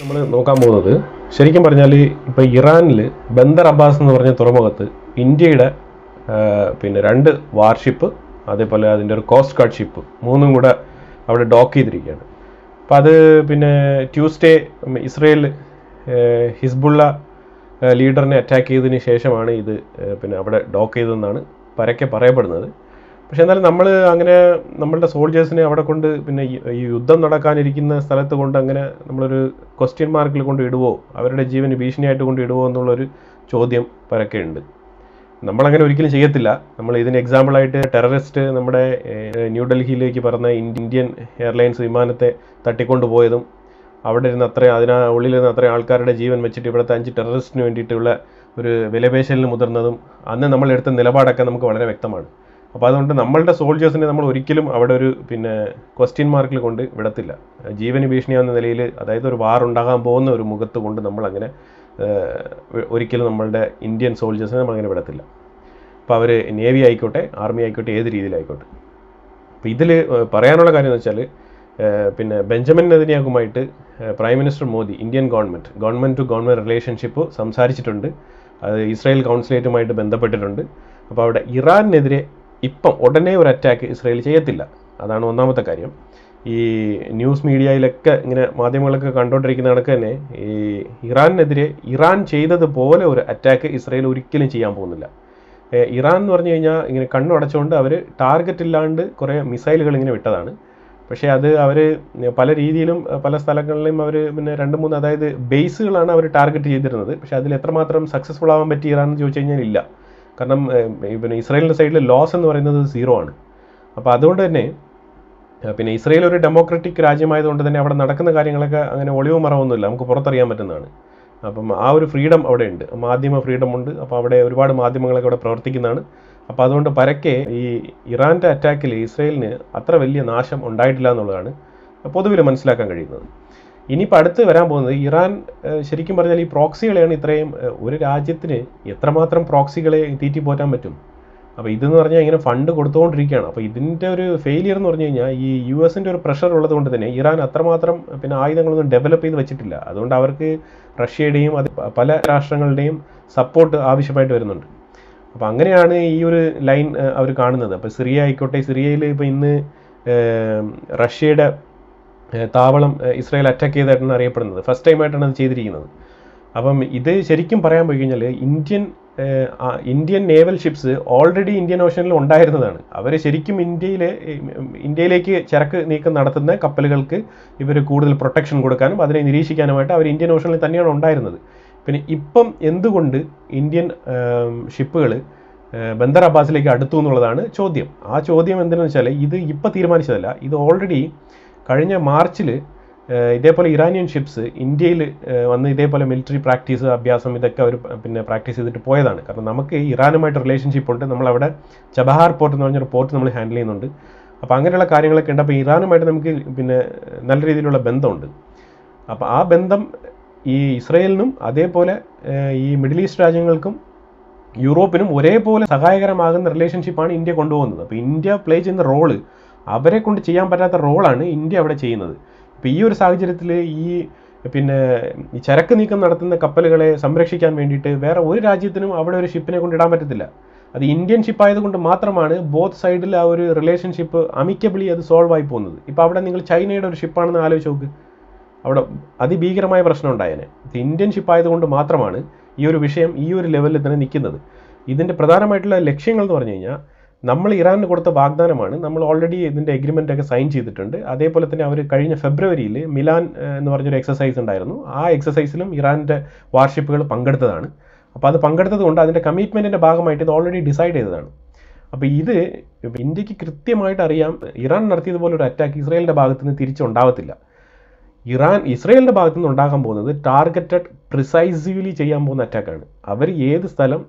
നമ്മൾ നോക്കാൻ പോകുന്നത് ശരിക്കും പറഞ്ഞാൽ ഇപ്പോൾ ഇറാനിൽ ബന്ദർ അബ്ബാസ് എന്ന് പറഞ്ഞ തുറമുഖത്ത് ഇന്ത്യയുടെ പിന്നെ 2 വാർഷിപ്പ് അതേപോലെ അതിൻ്റെ ഒരു കോസ്റ്റ് ഗാർഡ് ഷിപ്പ് മൂന്നും കൂടെ അവിടെ ഡോക്ക് ചെയ്തിരിക്കുകയാണ്. അപ്പം അത് പിന്നെ ട്യൂസ്ഡേ ഇസ്രയേൽ ഹിസ്ബുള്ള ലീഡറിനെ അറ്റാക്ക് ചെയ്തതിന് ശേഷമാണ് ഇത് പിന്നെ അവിടെ ഡോക്ക് ചെയ്തതെന്നാണ് പരക്കെ പറയപ്പെടുന്നത്. പക്ഷെ എന്നാലും നമ്മൾ അങ്ങനെ നമ്മളുടെ സോൾജേഴ്സിനെ അവിടെ കൊണ്ട് പിന്നെ ഈ യുദ്ധം നടക്കാനിരിക്കുന്ന സ്ഥലത്ത് കൊണ്ട് അങ്ങനെ നമ്മളൊരു ക്വസ്റ്റ്യൻ മാർക്കിൽ കൊണ്ട് ഇടുവോ, അവരുടെ ജീവന് ഭീഷണിയായിട്ട് കൊണ്ട് ഇടുവോ എന്നുള്ളൊരു ചോദ്യം പരക്കെ ഉണ്ട്. നമ്മളങ്ങനെ ഒരിക്കലും ചെയ്യത്തില്ല. നമ്മൾ ഇതിന് എക്സാമ്പിളായിട്ട് ടെററിസ്റ്റ് നമ്മുടെ ന്യൂഡൽഹിയിലേക്ക് പറഞ്ഞ ഇന്ത്യൻ എയർലൈൻസ് വിമാനത്തെ തട്ടിക്കൊണ്ടുപോയതും അവിടെ ഇരുന്ന് ഉള്ളിലിരുന്ന് അത്രയും ആൾക്കാരുടെ ജീവൻ വെച്ചിട്ട് ഇവിടുത്തെ 5 ടെററിസ്റ്റിന് വേണ്ടിയിട്ടുള്ള ഒരു വിലപേശലിന് മുതിർന്നതും അന്ന് നമ്മൾ എടുത്ത നിലപാടൊക്കെ നമുക്ക് വളരെ വ്യക്തമാണ്. അപ്പോൾ അതുകൊണ്ട് നമ്മളുടെ സോൾജേഴ്സിനെ നമ്മൾ ഒരിക്കലും അവിടെ ഒരു പിന്നെ ക്വസ്റ്റ്യൻ മാർക്കിൽ കൊണ്ട് വിടത്തില്ല. ജീവന് ഭീഷണിയാവുന്ന നിലയിൽ, അതായത് ഒരു വാർ ഉണ്ടാകാൻ പോകുന്ന ഒരു മുഖത്ത് കൊണ്ട് നമ്മളങ്ങനെ ഒരിക്കലും നമ്മളുടെ ഇന്ത്യൻ സോൾജേഴ്സിനെ നമ്മളങ്ങനെ വിടത്തില്ല. അപ്പോൾ അവർ നേവി ആയിക്കോട്ടെ, ആർമി ആയിക്കോട്ടെ, ഏത് രീതിയിലായിക്കോട്ടെ. അപ്പോൾ ഇതിൽ പറയാനുള്ള കാര്യം എന്ന് വെച്ചാൽ പിന്നെ ബെഞ്ചമിൻ നെതന്യാഹുമായിട്ട് prime minister Modi Indian government to government relationship സംസാരിച്ചിട്ടുണ്ട്. അത് ഇസ്രായേൽ കൗൺസിലേറ്റുമായിട്ട് ബന്ധപ്പെട്ടിട്ടുണ്ട്. അപ്പോൾ അവിടെ ഇറാനെതിരെ ഇപ്പം ഉടനെ ഒരു അറ്റാക്ക് ഇസ്രായേൽ ചെയ്യത്തില്ല. അതാണ് ഒന്നാമത്തെ കാര്യം. ഈ ന്യൂസ് മീഡിയയിലൊക്കെ ഇങ്ങനെ മാധ്യമങ്ങളൊക്കെ കണ്ടുകൊണ്ടിരിക്കുന്ന കണക്ക് തന്നെ ഈ ഇറാനെതിരെ ഇറാൻ ചെയ്തതുപോലെ ഒരു അറ്റാക്ക് ഇസ്രായേൽ ഒരിക്കലും ചെയ്യാൻ പോകുന്നില്ല. ഇറാൻ എന്ന് പറഞ്ഞു കഴിഞ്ഞാൽ ഇങ്ങനെ കണ്ണുടച്ചുകൊണ്ട് അവർ ടാർഗറ്റ് ഇല്ലാണ്ട് കുറേ മിസൈലുകൾ ഇങ്ങനെ വിട്ടതാണ്. പക്ഷേ അത് അവർ പല രീതിയിലും പല സ്ഥലങ്ങളിലും അവർ പിന്നെ 2-3 അതായത് ബേസുകളാണ് അവർ ടാർഗറ്റ് ചെയ്തിരുന്നത്. പക്ഷേ അതിൽ എത്രമാത്രം സക്സസ്ഫുൾ ആവാൻ പറ്റി ഇറാൻ എന്ന് ചോദിച്ചു കഴിഞ്ഞാൽ ഇല്ല. കാരണം പിന്നെ ഇസ്രായേലിൻ്റെ സൈഡിൽ ലോസ് എന്ന് പറയുന്നത് 0 ആണ്. അപ്പോൾ അതുകൊണ്ട് തന്നെ പിന്നെ ഇസ്രായേൽ ഒരു ഡെമോക്രാറ്റിക് രാജ്യമായതുകൊണ്ട് തന്നെ അവിടെ നടക്കുന്ന കാര്യങ്ങളൊക്കെ അങ്ങനെ ഒളിവ് മറവൊന്നുമില്ല, നമുക്ക് പുറത്തറിയാൻ പറ്റുന്നതാണ്. അപ്പം ആ ഒരു ഫ്രീഡം അവിടെ ഉണ്ട്, മാധ്യമ ഫ്രീഡം ഉണ്ട്. അപ്പോൾ അവിടെ ഒരുപാട് മാധ്യമങ്ങളൊക്കെ അവിടെ പ്രവർത്തിക്കുന്നതാണ്. അപ്പോൾ അതുകൊണ്ട് പരക്കെ ഈ ഇറാൻ്റെ അറ്റാക്കിൽ ഇസ്രായേലിന് അത്ര വലിയ നാശം ഉണ്ടായിട്ടില്ല എന്നുള്ളതാണ് പൊതുവിൽ മനസ്സിലാക്കാൻ കഴിയുന്നത്. ഇനിയിപ്പോൾ അടുത്ത് വരാൻ പോകുന്നത് ഇറാൻ ശരിക്കും പറഞ്ഞാൽ ഈ പ്രോക്സികളെയാണ് ഇത്രയും ഒരു രാജ്യത്തിന് എത്രമാത്രം പ്രോക്സികളെ തീറ്റിപ്പോറ്റാൻ പറ്റും. അപ്പോൾ ഇതെന്ന് പറഞ്ഞാൽ ഇങ്ങനെ ഫണ്ട് കൊടുത്തുകൊണ്ടിരിക്കുകയാണ്. അപ്പോൾ ഇതിൻ്റെ ഒരു ഫെയിലിയർ എന്ന് പറഞ്ഞു കഴിഞ്ഞാൽ ഈ US-ൻ്റെ ഒരു പ്രഷർ ഉള്ളത് കൊണ്ട് തന്നെ ഇറാൻ അത്രമാത്രം പിന്നെ ആയുധങ്ങളൊന്നും ഡെവലപ്പ് ചെയ്ത് വെച്ചിട്ടില്ല. അതുകൊണ്ട് അവർക്ക് റഷ്യയുടെയും അത് പല രാഷ്ട്രങ്ങളുടെയും സപ്പോർട്ട് ആവശ്യമായിട്ട് വരുന്നുണ്ട്. അപ്പോൾ അങ്ങനെയാണ് ഈ ഒരു ലൈൻ അവർ കാണുന്നത്. അപ്പോൾ സിറിയ ആയിക്കോട്ടെ, സിറിയയിൽ ഇപ്പോൾ ഇന്ന് റഷ്യയുടെ താവളം ഇസ്രായേൽ അറ്റാക്ക് ചെയ്തായിട്ടാണ് അറിയപ്പെടുന്നത്. ഫസ്റ്റ് ടൈമായിട്ടാണ് അത് ചെയ്തിരിക്കുന്നത്. അപ്പം ഇത് ശരിക്കും പറയാൻ പോയി കഴിഞ്ഞാൽ Indian naval ships already Indian ഓഷനിൽ ഉണ്ടായിരുന്നതാണ്. അവർ ശരിക്കും ഇന്ത്യയിലേക്ക് ചരക്ക് നീക്കം നടത്തുന്ന കപ്പലുകൾക്ക് ഇവർ കൂടുതൽ പ്രൊട്ടക്ഷൻ കൊടുക്കാനും അതിനെ നിരീക്ഷിക്കാനുമായിട്ട് അവർ ഇന്ത്യൻ ഓഷനിൽ തന്നെയാണ് ഉണ്ടായിരുന്നത്. പിന്നെ ഇപ്പം എന്തുകൊണ്ട് ഇന്ത്യൻ ഷിപ്പുകൾ ബന്ദർ അബ്ബാസിലേക്ക് അടുത്തു എന്നുള്ളതാണ് ചോദ്യം. ആ ചോദ്യം എന്തെന്ന് വെച്ചാൽ ഇത് ഇപ്പം തീരുമാനിച്ചതല്ല, ഇത് ഓൾറെഡി കഴിഞ്ഞ മാർച്ചിൽ ഇതേപോലെ ഇറാനിയൻ ഷിപ്സ് ഇന്ത്യയിൽ വന്ന് ഇതേപോലെ മിലിറ്ററി പ്രാക്ടീസ് അഭ്യാസം ഇതൊക്കെ അവർ പിന്നെ പ്രാക്ടീസ് ചെയ്തിട്ട് പോയതാണ്. കാരണം നമുക്ക് ഇറാനുമായിട്ട് റിലേഷൻഷിപ്പ് ഉണ്ട്. നമ്മളവിടെ ചബഹാർ പോർട്ട് എന്ന് പറഞ്ഞൊരു പോർട്ട് നമ്മൾ ഹാൻഡിൽ ചെയ്യുന്നുണ്ട്. അപ്പോൾ അങ്ങനെയുള്ള കാര്യങ്ങളൊക്കെ ഉണ്ട്. അപ്പോൾ ഇറാനുമായിട്ട് നമുക്ക് പിന്നെ നല്ല രീതിയിലുള്ള ബന്ധമുണ്ട്. അപ്പോൾ ആ ബന്ധം ഈ ഇസ്രായേലിനും അതേപോലെ ഈ മിഡിൽ ഈസ്റ്റ് രാജ്യങ്ങൾക്കും യൂറോപ്പിനും ഒരേപോലെ സഹായകരമാകുന്ന റിലേഷൻഷിപ്പാണ് ഇന്ത്യ കൊണ്ടുപോകുന്നത്. അപ്പോൾ ഇന്ത്യ പ്ലേ ചെയ്യുന്ന റോള് അവരെ കൊണ്ട് ചെയ്യാൻ പറ്റാത്ത റോളാണ് ഇന്ത്യ അവിടെ ചെയ്യുന്നത്. ഇപ്പോൾ ഈ ഒരു സാഹചര്യത്തിൽ പിന്നെ ഈ ചരക്ക് നീക്കം നടത്തുന്ന കപ്പലുകളെ സംരക്ഷിക്കാൻ വേണ്ടിയിട്ട് വേറെ ഒരു രാജ്യത്തിനും അവിടെ ഒരു ഷിപ്പിനെ കൊണ്ട് ഇടാൻ പറ്റത്തില്ല. അത് ഇന്ത്യൻ ഷിപ്പായതുകൊണ്ട് മാത്രമാണ് ബോത്ത് സൈഡിൽ ആ ഒരു റിലേഷൻഷിപ്പ് അമിക്കബിളി അത് സോൾവ് ആയി പോകുന്നത്. ഇപ്പോൾ അവിടെ നിങ്ങൾ ചൈനയുടെ ഒരു ഷിപ്പാണെന്ന് ആലോചിച്ച് നോക്ക്, അവിടെ അതിഭീകരമായ പ്രശ്നം ഉണ്ടായേനെ. ഇന്ത്യൻ ഷിപ്പായതുകൊണ്ട് മാത്രമാണ് ഈ ഒരു വിഷയം ഈ ഒരു ലെവലിൽ തന്നെ നിൽക്കുന്നത്. ഇതിൻ്റെ പ്രധാനമായിട്ടുള്ള ലക്ഷ്യങ്ങൾ എന്ന് പറഞ്ഞു കഴിഞ്ഞാൽ നമ്മൾ ഇറാനിന് കൊടുത്ത വാഗ്ദാനമാണ്. നമ്മൾ ഓൾറെഡി ഇതിൻ്റെ എഗ്രിമെൻ്റ് ഒക്കെ സൈൻ ചെയ്തിട്ടുണ്ട്. അതേപോലെ തന്നെ അവർ കഴിഞ്ഞ ഫെബ്രുവരിയിൽ മിലാൻ എന്ന് പറഞ്ഞൊരു എക്സസൈസ് ഉണ്ടായിരുന്നു. ആ എക്സസൈസിലും ഇറാൻ്റെ വാർഷിപ്പുകൾ പങ്കെടുത്തതാണ്. അപ്പോൾ അത് പങ്കെടുത്തത് കൊണ്ട് അതിൻ്റെ കമ്മിറ്റ്മെൻറ്റിൻ്റെ ഭാഗമായിട്ട് ഇത് ഓൾറെഡി ഡിസൈഡ് ചെയ്തതാണ്. അപ്പോൾ ഇത് ഇന്ത്യക്ക് കൃത്യമായിട്ട് അറിയാം ഇറാൻ നടത്തിയതുപോലെ ഒരു അറ്റാക്ക് ഇസ്രായേലിൻ്റെ ഭാഗത്തു നിന്ന് തിരിച്ചുണ്ടാവത്തില്ല. ഇസ്രായേലിൻ്റെ ഭാഗത്തു നിന്ന് ഉണ്ടാകാൻ പോകുന്നത് ടാർഗറ്റഡ് പ്രിസൈസ്ലി ചെയ്യാൻ പോകുന്ന അറ്റാക്കാണ്. അവർ ഏത് സ്ഥലം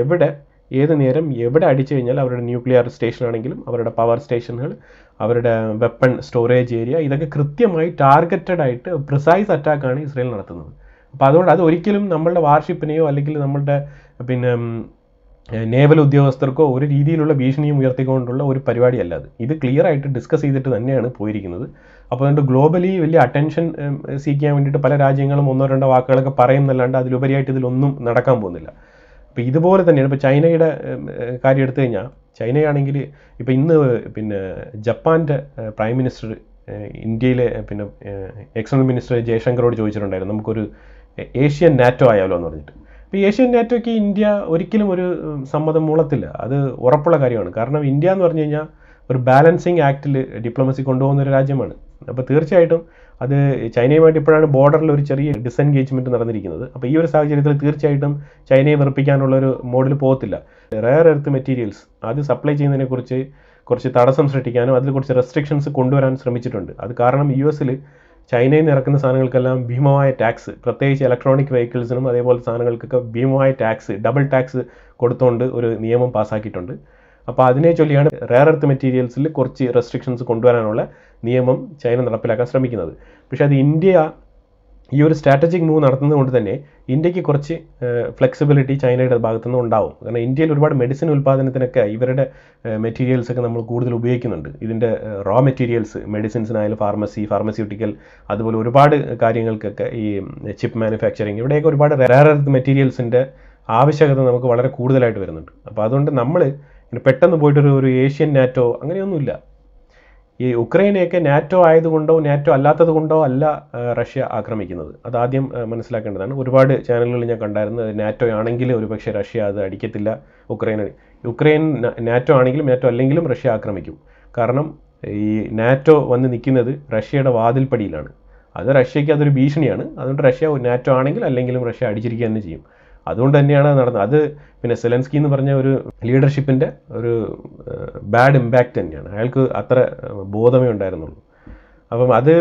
എവിടെ ഏത് നേരം എവിടെ അടിച്ചു കഴിഞ്ഞാൽ അവരുടെ ന്യൂക്ലിയർ സ്റ്റേഷൻ ആണെങ്കിലും അവരുടെ പവർ സ്റ്റേഷനുകൾ അവരുടെ വെപ്പൺ സ്റ്റോറേജ് ഏരിയ ഇതൊക്കെ കൃത്യമായി ടാർഗറ്റഡ് ആയിട്ട് പ്രിസൈസ് അറ്റാക്കാണ് ഇസ്രായേൽ നടത്തുന്നത്. അപ്പോൾ അതുകൊണ്ട് അത് ഒരിക്കലും നമ്മളുടെ വാർഷിപ്പിനെയോ അല്ലെങ്കിൽ നമ്മളുടെ പിന്നെ നേവൽ ഉദ്യോഗസ്ഥർക്കോ ഒരു രീതിയിലുള്ള ഭീഷണിയും ഉയർത്തിക്കൊണ്ടുള്ള ഒരു പരിപാടിയല്ല അത്. ഇത് ക്ലിയർ ആയിട്ട് ഡിസ്കസ് ചെയ്തിട്ട് തന്നെയാണ് പോയിരിക്കുന്നത്. അപ്പോൾ അതുകൊണ്ട് ഗ്ലോബലി വലിയ അറ്റൻഷൻ സീക്ക് ചെയ്യാൻ വേണ്ടിയിട്ട് പല രാജ്യങ്ങളും ഒന്നോ രണ്ടോ വാക്കുകളൊക്കെ പറയുന്നല്ലാണ്ട് അതിലുപരിയായിട്ട് ഇതിലൊന്നും നടക്കാൻ പോകുന്നില്ല. അപ്പോൾ ഇതുപോലെ തന്നെയാണ് ഇപ്പോൾ ചൈനയുടെ കാര്യം എടുത്തു കഴിഞ്ഞാൽ, ചൈനയാണെങ്കിൽ ഇപ്പോൾ ഇന്ന് പിന്നെ ജപ്പാൻ്റെ പ്രൈം മിനിസ്റ്റർ ഇന്ത്യയിലെ പിന്നെ എക്സ്റ്റേണൽ മിനിസ്റ്റർ ജയശങ്കറോട് ചോദിച്ചിട്ടുണ്ടായിരുന്നു നമുക്കൊരു ഏഷ്യൻ നാറ്റോ ആയാലോ എന്ന് പറഞ്ഞിട്ട്. അപ്പോൾ ഏഷ്യൻ നാറ്റോയ്ക്ക് ഇന്ത്യ ഒരിക്കലും ഒരു സമ്മതം മൂളത്തില്ല, അത് ഉറപ്പുള്ള കാര്യമാണ്. കാരണം ഇന്ത്യ എന്ന് പറഞ്ഞു കഴിഞ്ഞാൽ ഒരു ബാലൻസിങ് ആക്റ്റിൽ ഡിപ്ലോമസി കൊണ്ടുപോകുന്ന ഒരു രാജ്യമാണ്. അപ്പോൾ തീർച്ചയായിട്ടും അത് ചൈനയുമായിട്ട് ഇപ്പോഴാണ് ബോർഡറിൽ ഒരു ചെറിയ ഡിസെൻഗേജ്മെൻറ്റ് നടന്നിരിക്കുന്നത്. അപ്പോൾ ഈ ഒരു സാഹചര്യത്തിൽ തീർച്ചയായിട്ടും ചൈനയെ വെറുപ്പിക്കാനുള്ളൊരു മോഡിൽ പോകത്തില്ല. റെയർ എർത്ത് മെറ്റീരിയൽസ് അത് സപ്ലൈ ചെയ്യുന്നതിനെക്കുറിച്ച് കുറച്ച് തടസ്സം സൃഷ്ടിക്കാനും അതിൽ കുറച്ച് റെസ്ട്രിക്ഷൻസ് കൊണ്ടുവരാൻ ശ്രമിച്ചിട്ടുണ്ട്. അത് കാരണം US ചൈനയിൽ നിന്ന് ഇറക്കുന്ന സാധനങ്ങൾക്കെല്ലാം ഭീമമായ ടാക്സ്, പ്രത്യേകിച്ച് ഇലക്ട്രോണിക് വെഹിക്കിൾസിനും അതേപോലെ സാധനങ്ങൾക്കൊക്കെ ഭീമമായ ടാക്സ്, ഡബിൾ ടാക്സ് കൊടുത്തുകൊണ്ട് ഒരു നിയമം പാസ്സാക്കിയിട്ടുണ്ട്. അപ്പോൾ അതിനെ ചൊല്ലിയാണ് റെയർ എർത്ത് മെറ്റീരിയൽസിൽ കുറച്ച് റെസ്ട്രിക്ഷൻസ് കൊണ്ടുവരാനുള്ള നിയമം ചൈന നടപ്പിലാക്കാൻ ശ്രമിക്കുന്നത്. പക്ഷേ അത് ഇന്ത്യ ഈ ഒരു സ്ട്രാറ്റജിക് മൂവ് നടത്തുന്നത് കൊണ്ട് തന്നെ ഇന്ത്യക്ക് കുറച്ച് ഫ്ലെക്സിബിലിറ്റി ചൈനയുടെ ഭാഗത്തുനിന്ന് ഉണ്ടാവും. കാരണം ഇന്ത്യയിൽ ഒരുപാട് മെഡിസിൻ ഉൽപ്പാദനത്തിനൊക്കെ ഇവരുടെ മെറ്റീരിയൽസൊക്കെ നമ്മൾ കൂടുതൽ ഉപയോഗിക്കുന്നുണ്ട്. ഇതിൻ്റെ റോ മെറ്റീരിയൽസ് മെഡിസിൻസിനായാലും ഫാർമസ്യൂട്ടിക്കൽ അതുപോലെ ഒരുപാട് കാര്യങ്ങൾക്കൊക്കെ ഈ ചിപ്പ് മാനുഫാക്ചറിങ് ഇവിടെയൊക്കെ ഒരുപാട് റെയർ എർത്ത് മെറ്റീരിയൽസിൻ്റെ ആവശ്യകത നമുക്ക് വളരെ കൂടുതലായിട്ട് വരുന്നുണ്ട്. അപ്പോൾ അതുകൊണ്ട് നമ്മൾ പെട്ടെന്ന് പോയിട്ടൊരു ഏഷ്യൻ നാറ്റോ അങ്ങനെയൊന്നുമില്ല. ഈ ഉക്രൈനെയൊക്കെ നാറ്റോ ആയതുകൊണ്ടോ നാറ്റോ അല്ലാത്തത് കൊണ്ടോ അല്ല റഷ്യ ആക്രമിക്കുന്നത്. അതാദ്യം മനസ്സിലാക്കേണ്ടതാണ്. ഒരുപാട് ചാനലുകളിൽ ഞാൻ കണ്ടായിരുന്നു നാറ്റോ ആണെങ്കിൽ ഒരുപക്ഷെ റഷ്യ അത് അടിക്കത്തില്ല, ഉക്രൈൻ നാറ്റോ ആണെങ്കിലും നാറ്റോ അല്ലെങ്കിലും റഷ്യ ആക്രമിക്കും. കാരണം ഈ നാറ്റോ വന്ന് നിൽക്കുന്നത് റഷ്യയുടെ വാതിൽപ്പടിയിലാണ്. അത് റഷ്യയ്ക്ക് അതൊരു ഭീഷണിയാണ്. അതുകൊണ്ട് റഷ്യ നാറ്റോ ആണെങ്കിൽ അല്ലെങ്കിലും റഷ്യ അടിച്ചിരിക്കുക തന്നെ ചെയ്യും. അതുകൊണ്ട് തന്നെയാണ് നടന്നത്. അത് പിന്നെ സെലൻസ്കി എന്ന് പറഞ്ഞ ഒരു ലീഡർഷിപ്പിൻ്റെ ഒരു ബാഡ് ഇമ്പാക്റ്റ് തന്നെയാണ്. അയാൾക്ക് അത്ര ബോധമേ ഉണ്ടായിരുന്നുള്ളൂ. അപ്പം അത്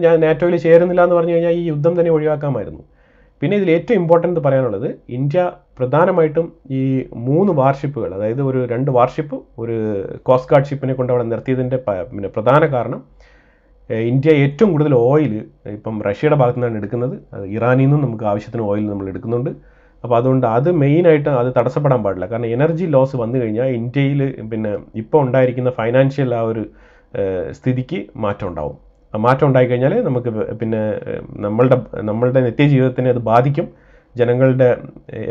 ഞാൻ നാറ്റോയിൽ ചേരുന്നില്ല എന്ന് പറഞ്ഞു കഴിഞ്ഞാൽ ഈ യുദ്ധം തന്നെ ഒഴിവാക്കാമായിരുന്നു. പിന്നെ ഇതിൽ ഏറ്റവും ഇമ്പോർട്ടൻ്റ് പറയാനുള്ളത്, ഇന്ത്യ പ്രധാനമായിട്ടും ഈ 3 വാർഷിപ്പുകൾ, അതായത് ഒരു 2 വാർഷിപ്പ് ഒരു കോസ്റ്റ് ഗാർഡ് ഷിപ്പിനെ കൊണ്ട് അവിടെ നിർത്തിയതിൻ്റെ പിന്നെ പ്രധാന കാരണം ഇന്ത്യ ഏറ്റവും കൂടുതൽ ഓയിൽ ഇപ്പം റഷ്യയുടെ ഭാഗത്തു നിന്നാണ് എടുക്കുന്നത്. അത് ഇറാനിൽ നിന്നും നമുക്ക് ആവശ്യത്തിന് ഓയിൽ നമ്മൾ എടുക്കുന്നുണ്ട്. അപ്പോൾ അതുകൊണ്ട് അത് മെയിനായിട്ട് അത് തടസ്സപ്പെടാൻ പാടില്ല. കാരണം എനർജി ലോസ് വന്നു കഴിഞ്ഞാൽ ഇന്ത്യയിൽ പിന്നെ ഇപ്പോൾ ഉണ്ടായിരിക്കുന്ന ഫൈനാൻഷ്യൽ ആ ഒരു സ്ഥിതിക്ക് മാറ്റം ഉണ്ടാവും. ആ മാറ്റം ഉണ്ടായിക്കഴിഞ്ഞാൽ നമുക്ക് പിന്നെ നമ്മളുടെ നിത്യജീവിതത്തിനെ അത് ബാധിക്കും. ജനങ്ങളുടെ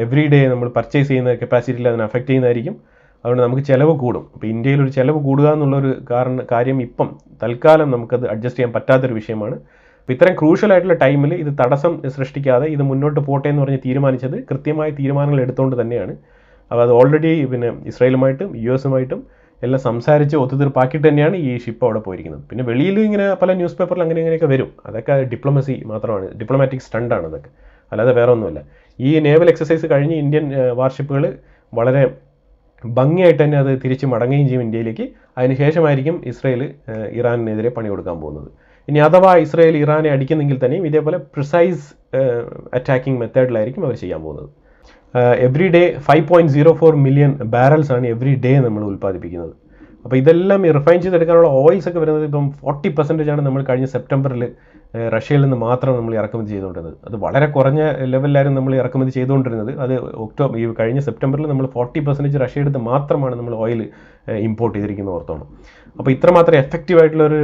എവറി ഡേ നമ്മൾ പർച്ചേസ് ചെയ്യുന്ന കപ്പാസിറ്റിയിൽ അതിനെ അഫക്റ്റ് ചെയ്യുന്നതായിരിക്കും. അതുകൊണ്ട് നമുക്ക് ചിലവ് കൂടും. അപ്പോൾ ഇന്ത്യയിൽ ഒരു ചിലവ് കൂടുക എന്നുള്ളൊരു കാര്യം ഇപ്പം തൽക്കാലം നമുക്കത് അഡ്ജസ്റ്റ് ചെയ്യാൻ പറ്റാത്തൊരു വിഷയമാണ്. അപ്പോൾ ഇത്രയും ക്രൂഷ്യൽ ആയിട്ടുള്ള ടൈമിൽ ഇത് തടസ്സം സൃഷ്ടിക്കാതെ ഇത് മുന്നോട്ട് പോട്ടെ എന്ന് പറഞ്ഞ് തീരുമാനിച്ചത് കൃത്യമായ തീരുമാനങ്ങൾ എടുത്തുകൊണ്ട് തന്നെയാണ്. അപ്പോൾ അത് ഓൾറെഡി പിന്നെ ഇസ്രായേലുമായിട്ടും US എല്ലാം സംസാരിച്ച് ഒത്തുതീർപ്പാക്കിയിട്ട് തന്നെയാണ് ഈ ഷിപ്പ് അവിടെ പോയിരിക്കുന്നത്. പിന്നെ വെളിയിൽ ഇങ്ങനെ പല ന്യൂസ് പേപ്പറിൽ അങ്ങനെയൊക്കെ വരും. അതൊക്കെ ഡിപ്ലോമസി മാത്രമാണ്, ഡിപ്ലോമാറ്റിക് സ്റ്റണ്ടാണ് അതൊക്കെ, അല്ലാതെ വേറെ ഒന്നുമില്ല. ഈ നേവൽ എക്സസൈസ് കഴിഞ്ഞ് ഇന്ത്യൻ വാർഷിപ്പുകൾ വളരെ ഭംഗിയായിട്ട് തന്നെ അത് തിരിച്ച് മടങ്ങുകയും ചെയ്യും ഇന്ത്യയിലേക്ക്. അതിനുശേഷമായിരിക്കും ഇസ്രായേൽ ഇറാനെതിരെ പണി കൊടുക്കാൻ പോകുന്നത്. ഇനി അഥവാ ഇസ്രായേൽ ഇറാനെ അടിക്കുന്നെങ്കിൽ തന്നെയും ഇതേപോലെ പ്രിസൈസ് അറ്റാക്കിംഗ് മെത്തേഡിലായിരിക്കും അവർ ചെയ്യാൻ പോകുന്നത്. എവറി ഡേ 5.04 മില്യൺ ബാരൽസ് ആണ് എവറി ഡേ നമ്മൾ ഉൽപ്പാദിപ്പിക്കുന്നത്. അപ്പോൾ ഇതെല്ലാം റിഫൈൻ ചെയ്തെടുക്കാനുള്ള ഓയിൽസ് ഒക്കെ വരുന്നത് ഇപ്പം 40% നമ്മൾ കഴിഞ്ഞ സെപ്റ്റംബറിൽ റഷ്യയിൽ നിന്ന് മാത്രം നമ്മൾ ഇറക്കുമതി ചെയ്തുകൊണ്ടിരുന്നത്. അത് വളരെ കുറഞ്ഞ ലെവലിലായിരുന്നു നമ്മൾ ഇറക്കുമതി ചെയ്തുകൊണ്ടിരുന്നത്. അത് ഈ കഴിഞ്ഞ സെപ്റ്റംബറിൽ നമ്മൾ 40% റഷ്യ എടുത്ത് മാത്രമാണ് നമ്മൾ ഓയിൽ ഇമ്പോർട്ട് ചെയ്തിരിക്കുന്നത് ഓർത്തോണം. അപ്പോൾ ഇത്രമാത്രം എഫക്റ്റീവായിട്ടുള്ളൊരു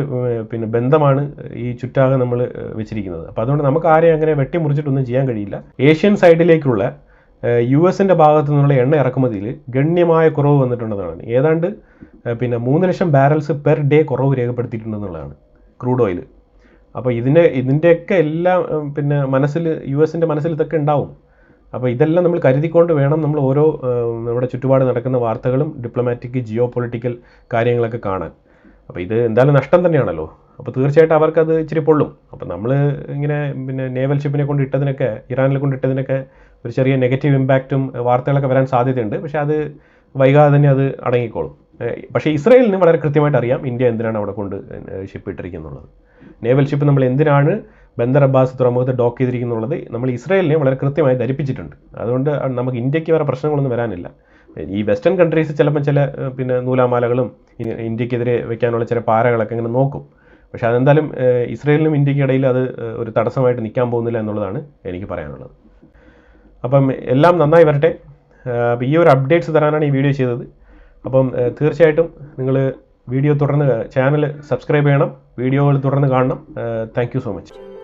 പിന്നെ ബന്ധമാണ് ഈ ചുറ്റാകെ നമ്മൾ വെച്ചിരിക്കുന്നത്. അപ്പോൾ അതുകൊണ്ട് നമുക്ക് ആരെയും അങ്ങനെ വെട്ടിമുറിച്ചിട്ടൊന്നും ചെയ്യാൻ കഴിയില്ല. ഏഷ്യൻ സൈഡിലേക്കുള്ള US ഭാഗത്തു നിന്നുള്ള എണ്ണ ഇറക്കുമതിയിൽ ഗണ്യമായ കുറവ് വന്നിട്ടുണ്ടെന്നാണ്. ഏതാണ്ട് പിന്നെ 3 ലക്ഷം ബാരൽസ് പെർ ഡേ കുറവ് രേഖപ്പെടുത്തിയിട്ടുണ്ടെന്നുള്ളതാണ് ക്രൂഡ് ഓയിൽ. അപ്പോൾ ഇതിൻ്റെയൊക്കെ എല്ലാം പിന്നെ US മനസ്സിൽ ഇതൊക്കെ ഉണ്ടാവും. അപ്പോൾ ഇതെല്ലാം നമ്മൾ കരുതിക്കൊണ്ട് വേണം നമ്മൾ ഓരോ നമ്മുടെ ചുറ്റുപാട് നടക്കുന്ന വാർത്തകളും ഡിപ്ലോമാറ്റിക് ജിയോ പൊളിറ്റിക്കൽ കാര്യങ്ങളൊക്കെ കാണാൻ. അപ്പോൾ ഇത് എന്തായാലും നഷ്ടം തന്നെയാണല്ലോ. അപ്പോൾ തീർച്ചയായിട്ടും അവർക്കത് ഇച്ചിരി പൊള്ളും. അപ്പോൾ നമ്മൾ ഇങ്ങനെ പിന്നെ നേവൽ ഷിപ്പിനെ കൊണ്ട് ഇട്ടതിനൊക്കെ, ഇറാനിൽ കൊണ്ടിട്ടതിനൊക്കെ ഒരു ചെറിയ നെഗറ്റീവ് ഇമ്പാക്റ്റും വാർത്തകളൊക്കെ വരാൻ സാധ്യതയുണ്ട്. പക്ഷേ അത് വൈകാതെ തന്നെ അത് അടങ്ങിക്കോളും. പക്ഷേ ഇസ്രായേലിന് വളരെ കൃത്യമായിട്ട് അറിയാം ഇന്ത്യ എന്തിനാണ് അവിടെ കൊണ്ട് ഷിപ്പ് ഇട്ടിരിക്കുന്നുള്ളത്. നേവൽ ഷിപ്പ് നമ്മൾ എന്തിനാണ് ബന്ദർ അബ്ബാസ് തുറമുഖത്ത് ഡോക്ക് ചെയ്തിരിക്കുന്നുള്ളത് നമ്മൾ ഇസ്രായേലിനെ വളരെ കൃത്യമായി ധരിപ്പിച്ചിട്ടുണ്ട്. അതുകൊണ്ട് നമുക്ക് ഇന്ത്യക്ക് വേറെ പ്രശ്നങ്ങളൊന്നും വരാനില്ല. ഈ വെസ്റ്റേൺ കൺട്രീസ് ചിലപ്പോൾ ചില പിന്നെ നൂലാമാലകളും ഇന്ത്യക്കെതിരെ വെക്കാനുള്ള ചില പാരകളൊക്കെ ഇങ്ങനെ നോക്കും. പക്ഷേ അതെന്തായാലും ഇസ്രായേലിനും ഇന്ത്യക്ക് ഇടയിൽ അത് ഒരു തടസ്സമായിട്ട് നിൽക്കാൻ പോകുന്നില്ല എന്നുള്ളതാണ് എനിക്ക് പറയാനുള്ളത്. അപ്പം എല്ലാം നന്നായി വരട്ടെ. അപ്പോൾ ഈ ഒരു അപ്ഡേറ്റ്സ് തരാനാണ് ഈ വീഡിയോ ചെയ്തത്. അപ്പം തീർച്ചയായിട്ടും നിങ്ങൾ വീഡിയോ തുടർന്ന് ചാനൽ സബ്സ്ക്രൈബ് ചെയ്യണം, വീഡിയോകൾ തുടർന്ന് കാണണം. Thank you so much.